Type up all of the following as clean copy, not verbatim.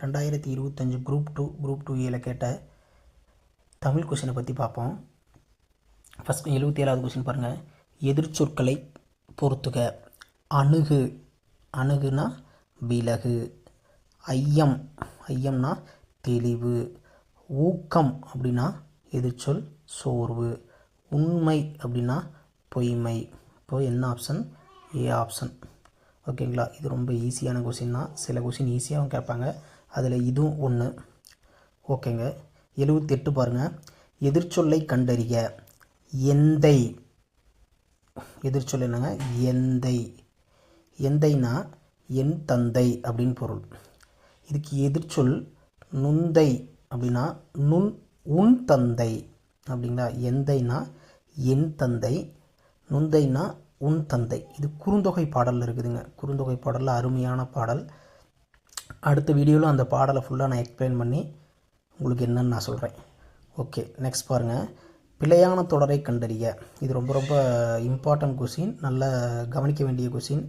2025 group 2 கேட்ட தமிழ் கொஷினை பற்றி பார்ப்போம். ஃபஸ்ட் 77வது கொஷின் பாருங்கள். எதிர்ச்சொற்களை பொறுத்துக. அணுகு, அணுகுனா விலகு. ஐயம், ஐயம்னா தெளிவு. ஊக்கம் அப்படின்னா எதிர்ச்சொல் சோர்வு. உண்மை அப்படின்னா பொய்மை. இப்போ என்ன ஆப்ஷன்? A option. ஓகேங்களா? இது ரொம்ப ஈஸியான கொஷின் தான். சில கொஷின் ஈஸியாகவும் கேட்பாங்க, அதில் இதுவும் ஒன்று. ஓகேங்க. 78 பாருங்கள். எதிர்ச்சொல்லை கண்டறிய. எந்தை, எதிர்ச்சொல் என்னங்க? எந்தை. எந்தைனா என் தந்தை அப்படின்னு பொருள். இதுக்கு எதிர்ச்சொல் நுந்தை அப்படின்னா உன் தந்தை அப்படிங்களா? எந்தைனா என் தந்தை, நுந்தைனா உன் தந்தை. இது குறுந்தொகை பாடலில் இருக்குதுங்க. குறுந்தொகை பாடலில் அருமையான பாடல். அடுத்த வீடியோவில் அந்த பாடலை ஃபுல்லாக நான் எக்ஸ்பிளைன் பண்ணி உங்களுக்கு என்னன்னு நான் சொல்கிறேன். ஓகே, நெக்ஸ்ட் பாருங்கள். பிழையான தொடரை கண்டறிய. இது ரொம்ப ரொம்ப இம்பார்ட்டன்ட் கொஷின், நல்ல கவனிக்க வேண்டிய கொஷின்.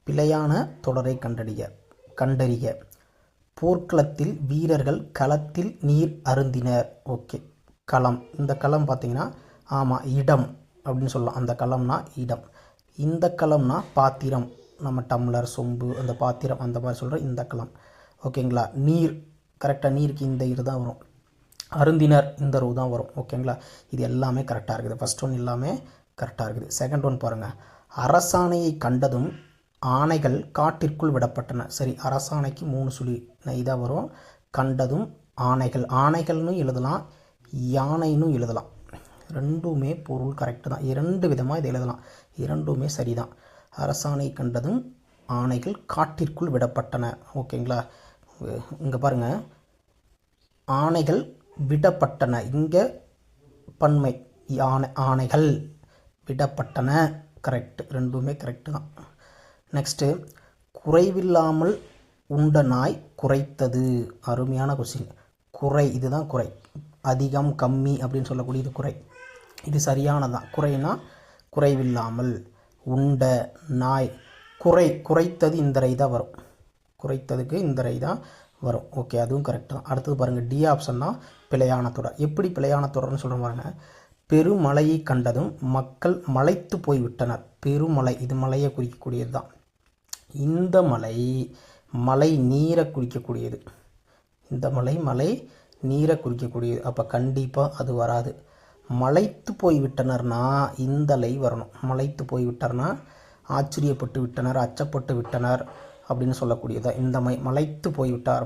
பிழையான தொடரை கண்டறிய. போர்க்களத்தில் வீரர்கள் களத்தில் நீர் அருந்தினர். ஓகே, களம். இந்த களம் பார்த்தீங்கன்னா ஆமாம் இடம் அப்படின்னு சொல்லலாம். அந்த களம்னா இடம். இந்த களம்னா பாத்திரம், நம்ம டம்ளர் சொம்பு அந்த பாத்திரம் அந்த மாதிரி சொல்கிற இந்த களம். ஓகேங்களா? நீர், கரெக்டாக நீருக்கு இந்த இது தான் வரும். அருந்தினர் இந்த ரூ தான் வரும். ஓகேங்களா? இது எல்லாமே கரெக்டாக இருக்குது. ஃபஸ்ட் ஒன் எல்லாமே கரெக்டாக இருக்குது. செகண்ட் ஒன் பாருங்கள். அரசாணையை கண்டதும் ஆணைகள் காட்டிற்குள் விடப்பட்டன. சரி, அரசாணைக்கு 3 சுழி இதாக வரும். கண்டதும் ஆணைகள், ஆணைகள்னு எழுதலாம், யானைன்னு எழுதலாம். ரெண்டுமே பொருள் கரெக்டு தான். 2 விதமாக இதை எழுதலாம், இரண்டுமே சரிதான். அரசாணை கண்டதும் ஆணைகள் காட்டிற்குள் விடப்பட்டன. ஓகேங்களா? இங்கே பாருங்கள், ஆணைகள் விடப்பட்டன, இங்கே பன்மை. ஆணைகள் விடப்பட்டன, கரெக்டு. ரெண்டுமே கரெக்டு தான். நெக்ஸ்ட்டு, குறைவில்லாமல் உண்ட நாய் குறைத்தது. அருமையான கொஸ்டின். குறை, இதுதான் குறை. அதிகம் கம்மி அப்படின்னு சொல்லக்கூடிய இது குறை. இது சரியானதான். குறைனா குறைவில்லாமல். உண்ட நாய், குறைத்தது இந்த ரை தான் வரும். குறைத்ததுக்கு இந்த ரை தான் வரும். ஓகே, அதுவும் கரெக்டு தான். அடுத்தது பாருங்கள், டி ஆப்ஷன் தான் பிழையான தொடர். எப்படி பிழையான தொடர்னு சொல்கிற பாருங்க. பெருமழையை கண்டதும் மக்கள் மலைத்து போய்விட்டனர். பெருமழை, இது மலையை குறிக்கக்கூடியது தான். இந்த மலை நீரை குறிக்கக்கூடியது. இந்த மலை நீரை குறிக்கக்கூடியது. அப்போ கண்டிப்பாக அது வராது. மலைத்து போய்விட்டனர்னா இந்த லை வரணும். மலைத்து போய்விட்டர்னா ஆச்சரியப்பட்டு விட்டனர், அச்சப்பட்டு விட்டனர் அப்படின்னு சொல்லக்கூடியதா இந்த மலைத்து போய்விட்டார்.